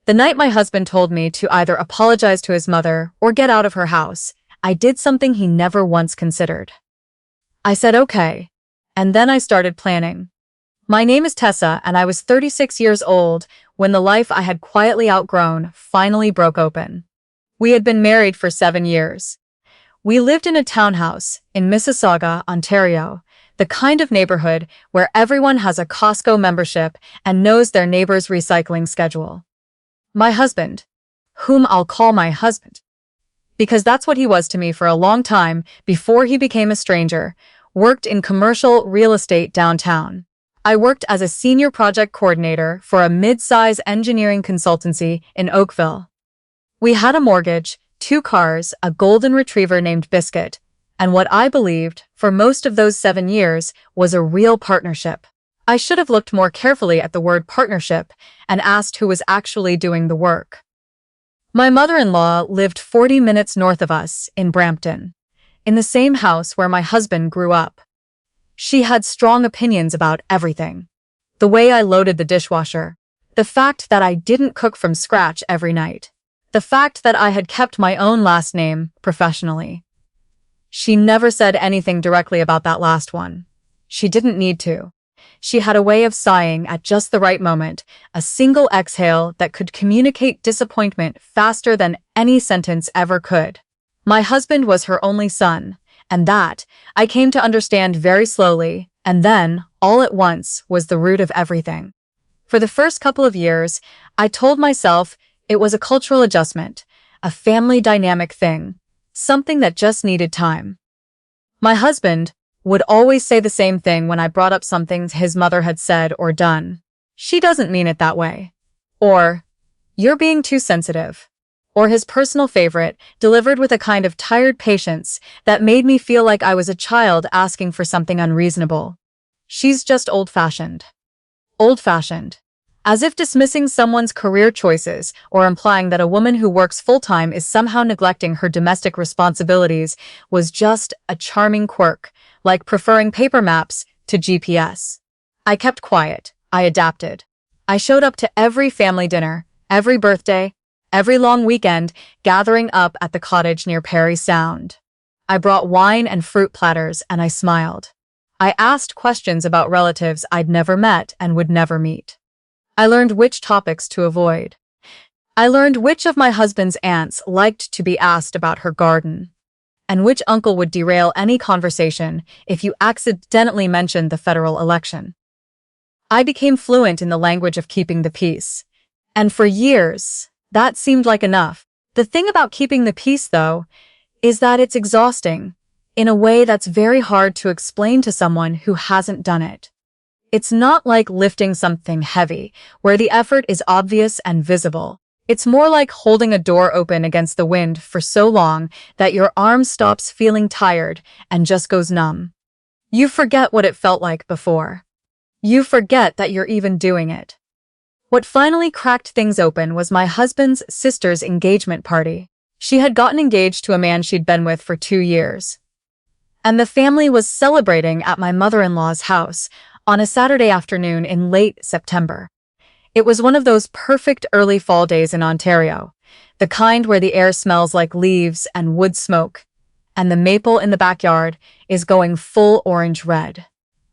The night my husband told me to either apologize to his mother or get out of her house, I did something he never once considered. I said okay, and then I started planning. My name is Tessa, and I was 36 years old when the life I had quietly outgrown finally broke open. We had been married for 7 years. We lived in a townhouse in Mississauga, Ontario, the kind of neighborhood where everyone has a Costco membership and knows their neighbor's recycling schedule. My husband, whom I'll call my husband, because that's what he was to me for a long time before he became a stranger, worked in commercial real estate downtown. I worked as a senior project coordinator for a mid-size engineering consultancy in Oakville. We had a mortgage, 2 cars, a golden retriever named Biscuit, and what I believed, for most of those 7 years, was a real partnership. I should have looked more carefully at the word partnership and asked who was actually doing the work. My mother-in-law lived 40 minutes north of us in Brampton, in the same house where my husband grew up. She had strong opinions about everything. The way I loaded the dishwasher, the fact that I didn't cook from scratch every night, the fact that I had kept my own last name professionally. She never said anything directly about that last one. She didn't need to. She had a way of sighing at just the right moment, a single exhale that could communicate disappointment faster than any sentence ever could. My husband was her only son, and that, I came to understand very slowly, and then, all at once, was the root of everything. For the first couple of years, I told myself it was a cultural adjustment, a family dynamic thing, something that just needed time. My husband would always say the same thing when I brought up something his mother had said or done. "She doesn't mean it that way." Or, "You're being too sensitive." Or his personal favorite, delivered with a kind of tired patience that made me feel like I was a child asking for something unreasonable. "She's just old-fashioned." Old-fashioned. As if dismissing someone's career choices or implying that a woman who works full-time is somehow neglecting her domestic responsibilities was just a charming quirk, like preferring paper maps to GPS. I kept quiet. I adapted. I showed up to every family dinner, every birthday, every long weekend, gathering up at the cottage near Parry Sound. I brought wine and fruit platters, and I smiled. I asked questions about relatives I'd never met and would never meet. I learned which topics to avoid. I learned which of my husband's aunts liked to be asked about her garden, and which uncle would derail any conversation if you accidentally mentioned the federal election. I became fluent in the language of keeping the peace, and for years, that seemed like enough. The thing about keeping the peace, though, is that it's exhausting, in a way that's very hard to explain to someone who hasn't done it. It's not like lifting something heavy, where the effort is obvious and visible. It's more like holding a door open against the wind for so long that your arm stops feeling tired and just goes numb. You forget what it felt like before. You forget that you're even doing it. What finally cracked things open was my husband's sister's engagement party. She had gotten engaged to a man she'd been with for 2 years. And the family was celebrating at my mother-in-law's house on a Saturday afternoon in late September. It was one of those perfect early fall days in Ontario, the kind where the air smells like leaves and wood smoke, and the maple in the backyard is going full orange red.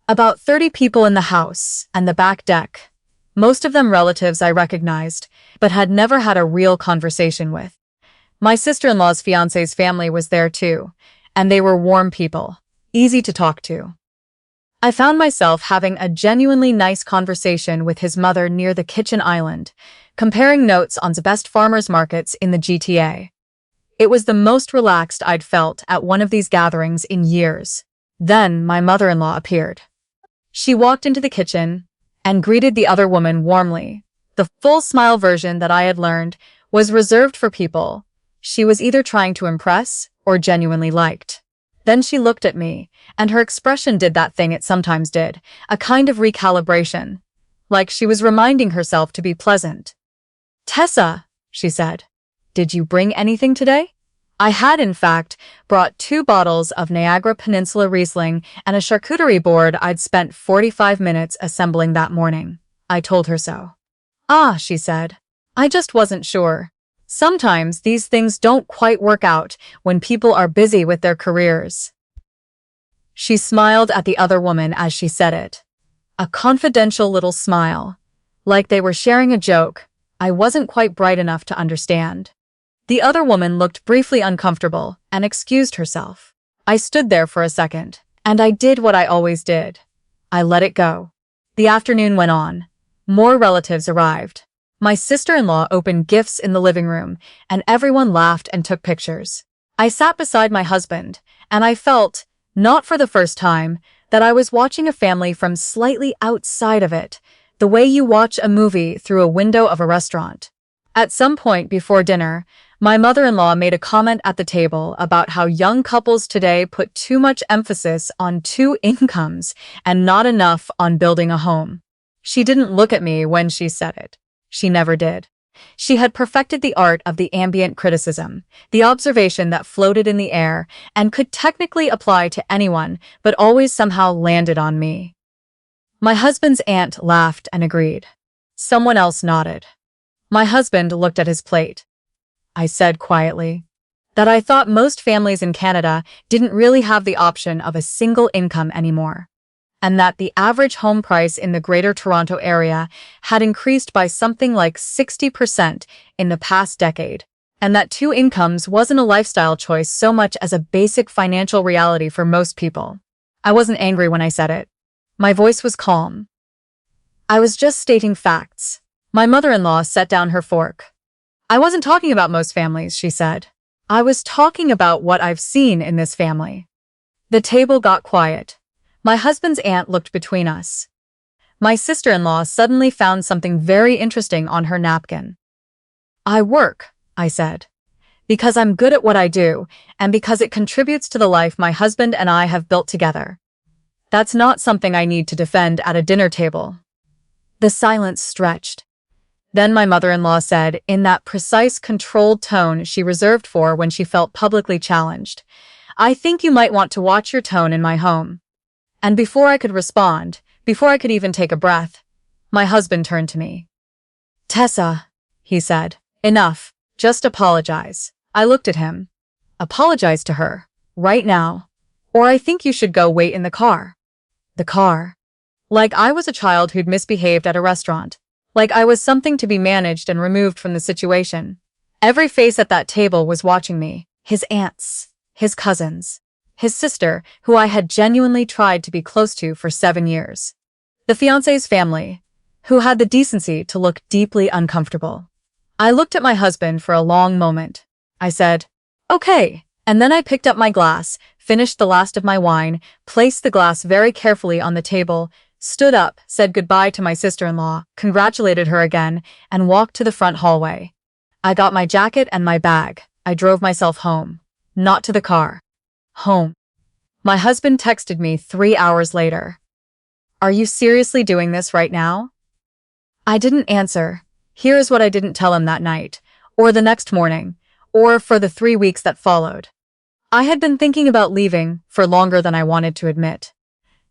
About 30 people in the house and the back deck, most of them relatives I recognized, but had never had a real conversation with. My sister-in-law's fiancé's family was there too, and they were warm people, easy to talk to. I found myself having a genuinely nice conversation with his mother near the kitchen island, comparing notes on the best farmers markets in the GTA. It was the most relaxed I'd felt at one of these gatherings in years. Then my mother-in-law appeared. She walked into the kitchen and greeted the other woman warmly. The full smile version that I had learned was reserved for people she was either trying to impress or genuinely liked. Then she looked at me, and her expression did that thing it sometimes did, a kind of recalibration, like she was reminding herself to be pleasant. "Tessa," she said, "did you bring anything today?" I had, in fact, brought 2 bottles of Niagara Peninsula Riesling and a charcuterie board I'd spent 45 minutes assembling that morning. I told her so. "Ah," she said, I just wasn't sure. Sometimes these things don't quite work out when people are busy with their careers. She smiled at the other woman as she said it. A confidential little smile. Like they were sharing a joke. I wasn't quite bright enough to understand. The other woman looked briefly uncomfortable and excused herself. I stood there for a second, and I did what I always did. I let it go. The afternoon went on. More relatives arrived. My sister-in-law opened gifts in the living room, and everyone laughed and took pictures. I sat beside my husband, and I felt, not for the first time, that I was watching a family from slightly outside of it, the way you watch a movie through a window of a restaurant. At some point before dinner, my mother-in-law made a comment at the table about how young couples today put too much emphasis on two incomes and not enough on building a home. She didn't look at me when she said it. She never did. She had perfected the art of the ambient criticism, the observation that floated in the air and could technically apply to anyone, but always somehow landed on me. My husband's aunt laughed and agreed. Someone else nodded. My husband looked at his plate. I said quietly that I thought most families in Canada didn't really have the option of a single income anymore, and that the average home price in the Greater Toronto Area had increased by something like 60% in the past decade, and that two incomes wasn't a lifestyle choice so much as a basic financial reality for most people. I wasn't angry when I said it. My voice was calm. I was just stating facts. My mother-in-law set down her fork. I wasn't talking about most families, she said. I was talking about what I've seen in this family. The table got quiet. My husband's aunt looked between us. My sister-in-law suddenly found something very interesting on her napkin. I work, I said, because I'm good at what I do and because it contributes to the life my husband and I have built together. That's not something I need to defend at a dinner table. The silence stretched. Then my mother-in-law said, in that precise, controlled tone she reserved for when she felt publicly challenged, I think you might want to watch your tone in my home. And before I could respond, before I could even take a breath, my husband turned to me. Tessa, he said, enough, just apologize. I looked at him. Apologize to her, right now. Or I think you should go wait in the car. The car. Like I was a child who'd misbehaved at a restaurant. Like I was something to be managed and removed from the situation. Every face at that table was watching me. His aunts, his cousins, his sister, who I had genuinely tried to be close to for 7 years. The fiancé's family, who had the decency to look deeply uncomfortable. I looked at my husband for a long moment. I said, okay, and then I picked up my glass, finished the last of my wine, placed the glass very carefully on the table, stood up, said goodbye to my sister-in-law, congratulated her again, and walked to the front hallway. I got my jacket and my bag. I drove myself home. Not to the car. Home. My husband texted me 3 hours later. Are you seriously doing this right now? I didn't answer. Here is what I didn't tell him that night, or the next morning, or for the 3 weeks that followed. I had been thinking about leaving for longer than I wanted to admit.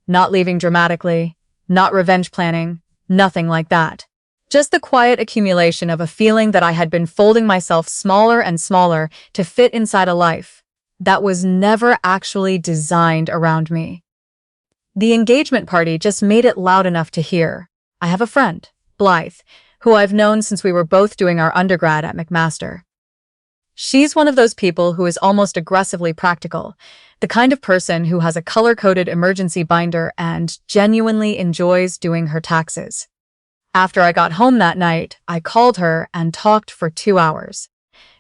Not leaving dramatically, not revenge planning, nothing like that. Just the quiet accumulation of a feeling that I had been folding myself smaller and smaller to fit inside a life that was never actually designed around me. The engagement party just made it loud enough to hear. I have a friend, Blythe, who I've known since we were both doing our undergrad at McMaster. She's one of those people who is almost aggressively practical, the kind of person who has a color-coded emergency binder and genuinely enjoys doing her taxes. After I got home that night, I called her and talked for 2 hours.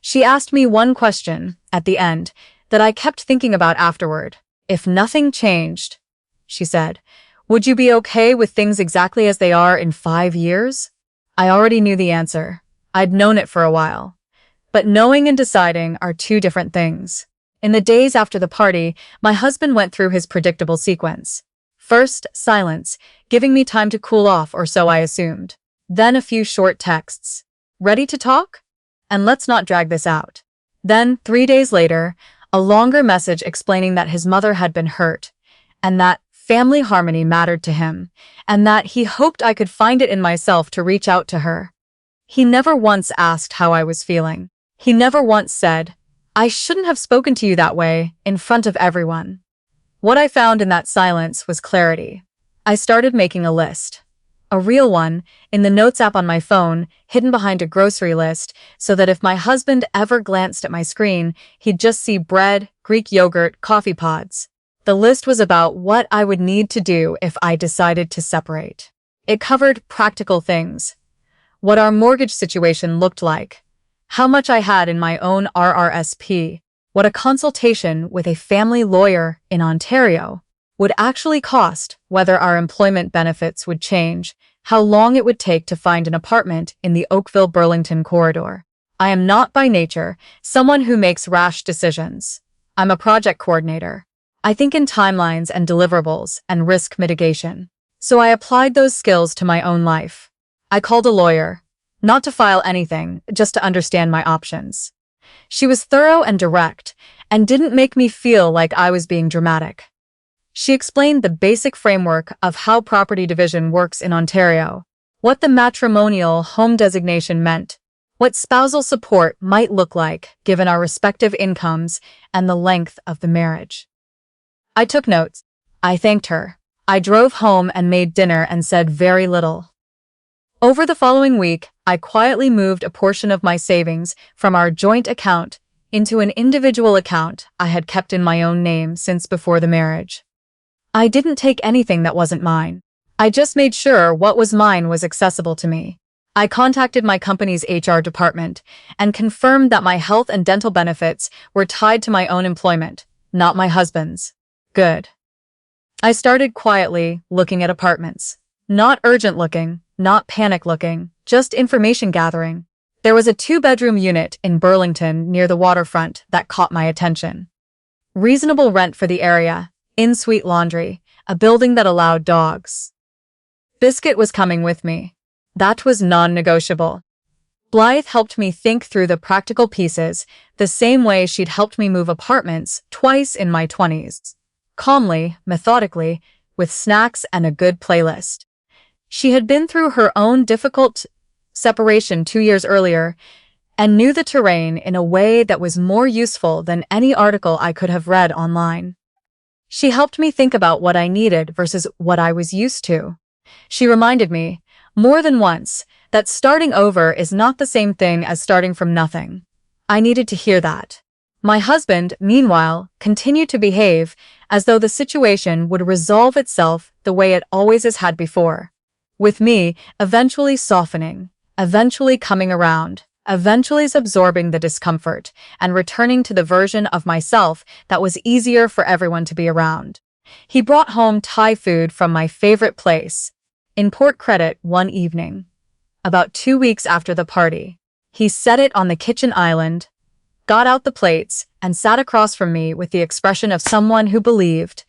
She asked me one question, at the end, that I kept thinking about afterward. If nothing changed, she said, would you be okay with things exactly as they are in 5 years? I already knew the answer. I'd known it for a while. But knowing and deciding are two different things. In the days after the party, my husband went through his predictable sequence. First, silence, giving me time to cool off, or so I assumed. Then a few short texts. Ready to talk? And let's not drag this out. Then, 3 days later, a longer message explaining that his mother had been hurt, and that family harmony mattered to him, and that he hoped I could find it in myself to reach out to her. He never once asked how I was feeling. He never once said, "I shouldn't have spoken to you that way," in front of everyone. What I found in that silence was clarity. I started making a list. A real one, in the Notes app on my phone, hidden behind a grocery list, so that if my husband ever glanced at my screen, he'd just see bread, Greek yogurt, coffee pods. The list was about what I would need to do if I decided to separate. It covered practical things. What our mortgage situation looked like. How much I had in my own RRSP. What a consultation with a family lawyer in Ontario would actually cost, whether our employment benefits would change, how long it would take to find an apartment in the Oakville-Burlington corridor. I am not by nature someone who makes rash decisions. I'm a project coordinator. I think in timelines and deliverables and risk mitigation. So I applied those skills to my own life. I called a lawyer, not to file anything, just to understand my options. She was thorough and direct, and didn't make me feel like I was being dramatic. She explained the basic framework of how property division works in Ontario, what the matrimonial home designation meant, what spousal support might look like given our respective incomes, and the length of the marriage. I took notes. I thanked her. I drove home and made dinner and said very little. Over the following week, I quietly moved a portion of my savings from our joint account into an individual account I had kept in my own name since before the marriage. I didn't take anything that wasn't mine. I just made sure what was mine was accessible to me. I contacted my company's HR department and confirmed that my health and dental benefits were tied to my own employment, not my husband's. Good. I started quietly looking at apartments. Not urgent looking, not panic looking, just information gathering. There was a 2-bedroom unit in Burlington near the waterfront that caught my attention. Reasonable rent for the area, in-suite laundry, a building that allowed dogs. Biscuit was coming with me. That was non-negotiable. Blythe helped me think through the practical pieces the same way she'd helped me move apartments twice in my 20s. Calmly, methodically, with snacks and a good playlist. She had been through her own difficult separation 2 years earlier and knew the terrain in a way that was more useful than any article I could have read online. She helped me think about what I needed versus what I was used to. She reminded me, more than once, that starting over is not the same thing as starting from nothing. I needed to hear that. My husband, meanwhile, continued to behave as though the situation would resolve itself the way it always has had before. With me, eventually softening, eventually coming around, eventually absorbing the discomfort and returning to the version of myself that was easier for everyone to be around. He brought home Thai food from my favorite place, in Port Credit, one evening. About 2 weeks after the party, he set it on the kitchen island, got out the plates, and sat across from me with the expression of someone who believed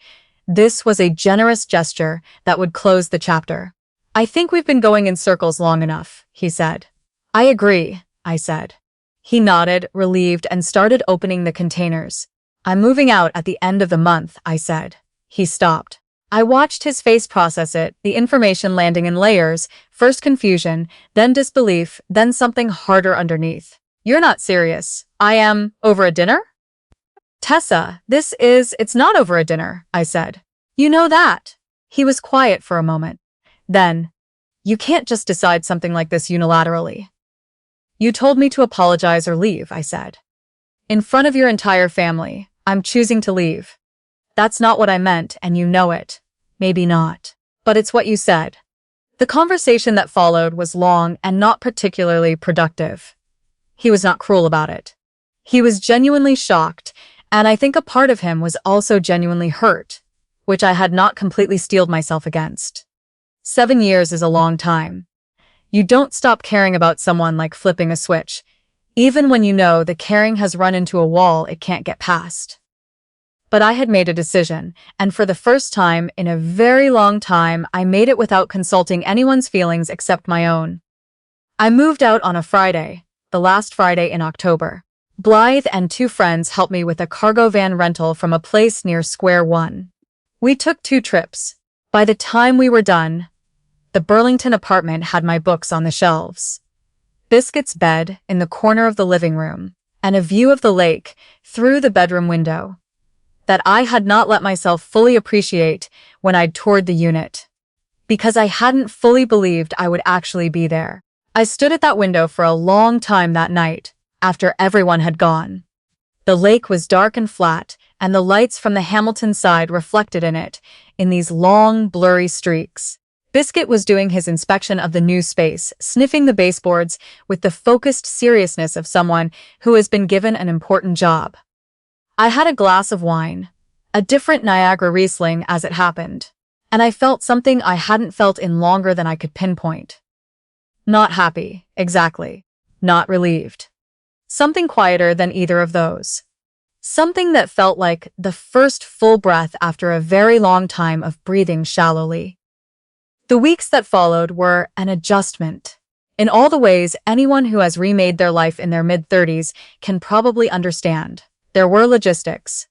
this was a generous gesture that would close the chapter. "I think we've been going in circles long enough," he said. "I agree," I said. He nodded, relieved, and started opening the containers. "I'm moving out at the end of the month," I said. He stopped. I watched his face process it, the information landing in layers, first confusion, then disbelief, then something harder underneath. "You're not serious." "I am. Over a dinner?" "Tessa, it's not over a dinner," I said. "You know that." He was quiet for a moment. Then, "You can't just decide something like this unilaterally." "You told me to apologize or leave," I said. "In front of your entire family, I'm choosing to leave." "That's not what I meant, and you know it." "Maybe not. But it's what you said." The conversation that followed was long and not particularly productive. He was not cruel about it. He was genuinely shocked, and I think a part of him was also genuinely hurt, which I had not completely steeled myself against. 7 years is a long time. You don't stop caring about someone like flipping a switch, even when you know the caring has run into a wall it can't get past. But I had made a decision, and for the first time in a very long time, I made it without consulting anyone's feelings except my own. I moved out on a Friday, the last Friday in October. Blythe and 2 friends helped me with a cargo van rental from a place near Square One. We took 2 trips. By the time we were done, the Burlington apartment had my books on the shelves. Biscuit's bed in the corner of the living room, and a view of the lake through the bedroom window that I had not let myself fully appreciate when I'd toured the unit, because I hadn't fully believed I would actually be there. I stood at that window for a long time that night, after everyone had gone. The lake was dark and flat, and the lights from the Hamilton side reflected in it, in these long, blurry streaks. Biscuit was doing his inspection of the new space, sniffing the baseboards with the focused seriousness of someone who has been given an important job. I had a glass of wine, a different Niagara Riesling as it happened, and I felt something I hadn't felt in longer than I could pinpoint. Not happy, exactly. Not relieved. Something quieter than either of those. Something that felt like the first full breath after a very long time of breathing shallowly. The weeks that followed were an adjustment. In all the ways anyone who has remade their life in their mid-30s can probably understand. There were logistics.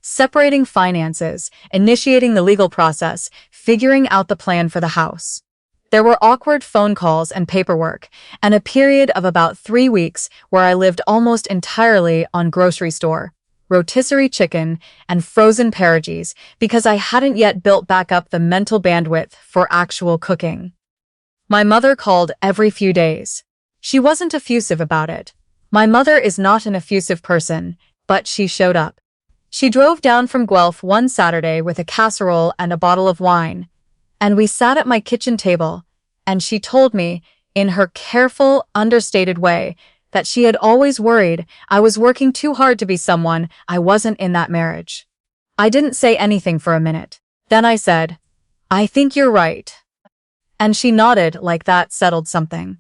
Separating finances, initiating the legal process, figuring out the plan for the house. There were awkward phone calls and paperwork, and a period of about 3 weeks where I lived almost entirely on grocery store, rotisserie chicken, and frozen pierogies because I hadn't yet built back up the mental bandwidth for actual cooking. My mother called every few days. She wasn't effusive about it. My mother is not an effusive person, but she showed up. She drove down from Guelph one Saturday with a casserole and a bottle of wine, and we sat at my kitchen table, and she told me, in her careful, understated way, that she had always worried I was working too hard to be someone I wasn't in that marriage. I didn't say anything for a minute. Then I said, "I think you're right." And she nodded like that settled something.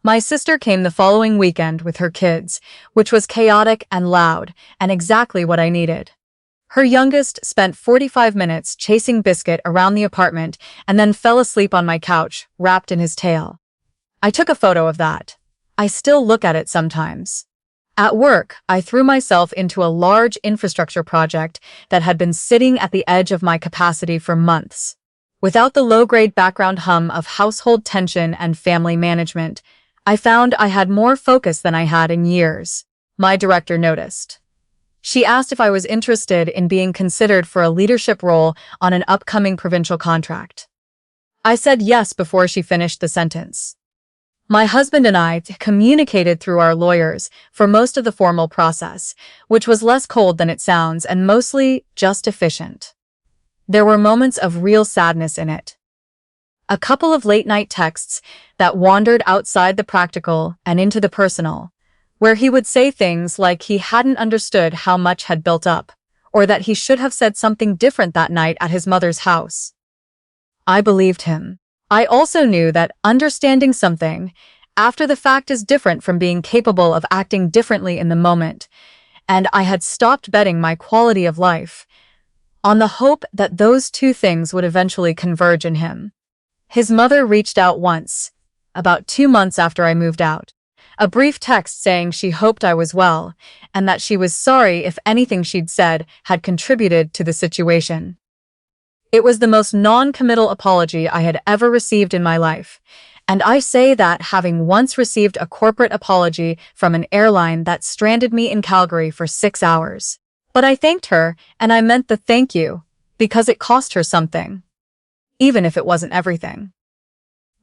My sister came the following weekend with her kids, which was chaotic and loud, and exactly what I needed. Her youngest spent 45 minutes chasing Biscuit around the apartment and then fell asleep on my couch, wrapped in his tail. I took a photo of that. I still look at it sometimes. At work, I threw myself into a large infrastructure project that had been sitting at the edge of my capacity for months. Without the low-grade background hum of household tension and family management, I found I had more focus than I had in years. My director noticed. She asked if I was interested in being considered for a leadership role on an upcoming provincial contract. I said yes before she finished the sentence. My husband and I communicated through our lawyers for most of the formal process, which was less cold than it sounds and mostly just efficient. There were moments of real sadness in it. A couple of late-night texts that wandered outside the practical and into the personal, where he would say things like he hadn't understood how much had built up, or that he should have said something different that night at his mother's house. I believed him. I also knew that understanding something after the fact is different from being capable of acting differently in the moment, and I had stopped betting my quality of life on the hope that those two things would eventually converge in him. His mother reached out once, about 2 months after I moved out. A brief text saying she hoped I was well, and that she was sorry if anything she'd said had contributed to the situation. It was the most non-committal apology I had ever received in my life, and I say that having once received a corporate apology from an airline that stranded me in Calgary for 6 hours. But I thanked her, and I meant the thank you, because it cost her something. Even if it wasn't everything.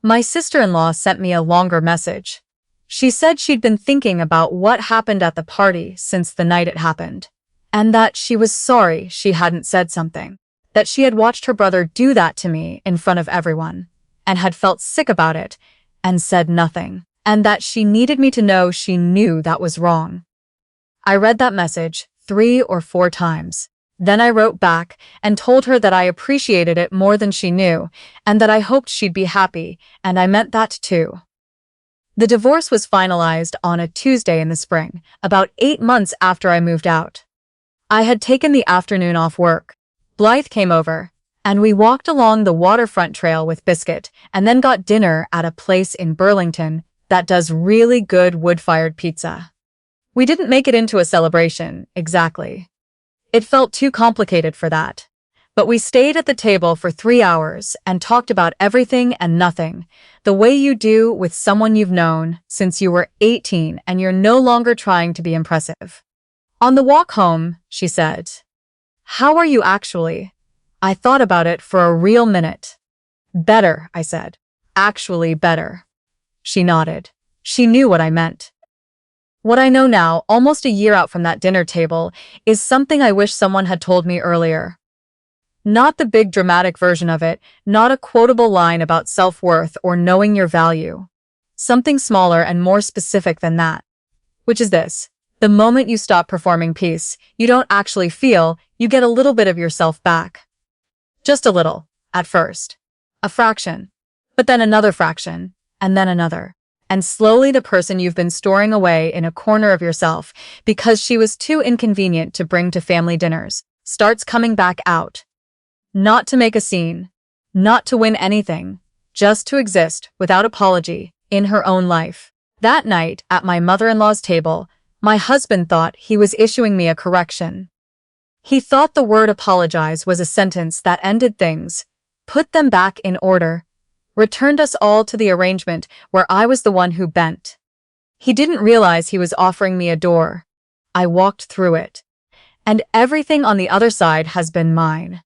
My sister-in-law sent me a longer message. She said she'd been thinking about what happened at the party since the night it happened, and that she was sorry she hadn't said something, that she had watched her brother do that to me in front of everyone, and had felt sick about it, and said nothing, and that she needed me to know she knew that was wrong. I read that message 3 or 4 times. Then I wrote back and told her that I appreciated it more than she knew, and that I hoped she'd be happy, and I meant that too. The divorce was finalized on a Tuesday in the spring, about 8 months after I moved out. I had taken the afternoon off work. Blythe came over, and we walked along the waterfront trail with Biscuit, and then got dinner at a place in Burlington that does really good wood-fired pizza. We didn't make it into a celebration, exactly. It felt too complicated for that. But we stayed at the table for 3 hours and talked about everything and nothing, the way you do with someone you've known since you were 18 and you're no longer trying to be impressive. On the walk home, she said, "How are you actually?" I thought about it for a real minute. "Better," I said. "Actually better." She nodded. She knew what I meant. What I know now, almost a year out from that dinner table, is something I wish someone had told me earlier. Not the big dramatic version of it, not a quotable line about self-worth or knowing your value. Something smaller and more specific than that. Which is this: the moment you stop performing peace, you don't actually feel, you get a little bit of yourself back. Just a little, at first. A fraction. But then another fraction. And then another. And slowly the person you've been storing away in a corner of yourself because she was too inconvenient to bring to family dinners starts coming back out. Not to make a scene. Not to win anything. Just to exist, without apology, in her own life. That night, at my mother-in-law's table, my husband thought he was issuing me a correction. He thought the word apologize was a sentence that ended things, put them back in order, returned us all to the arrangement where I was the one who bent. He didn't realize he was offering me a door. I walked through it. And everything on the other side has been mine.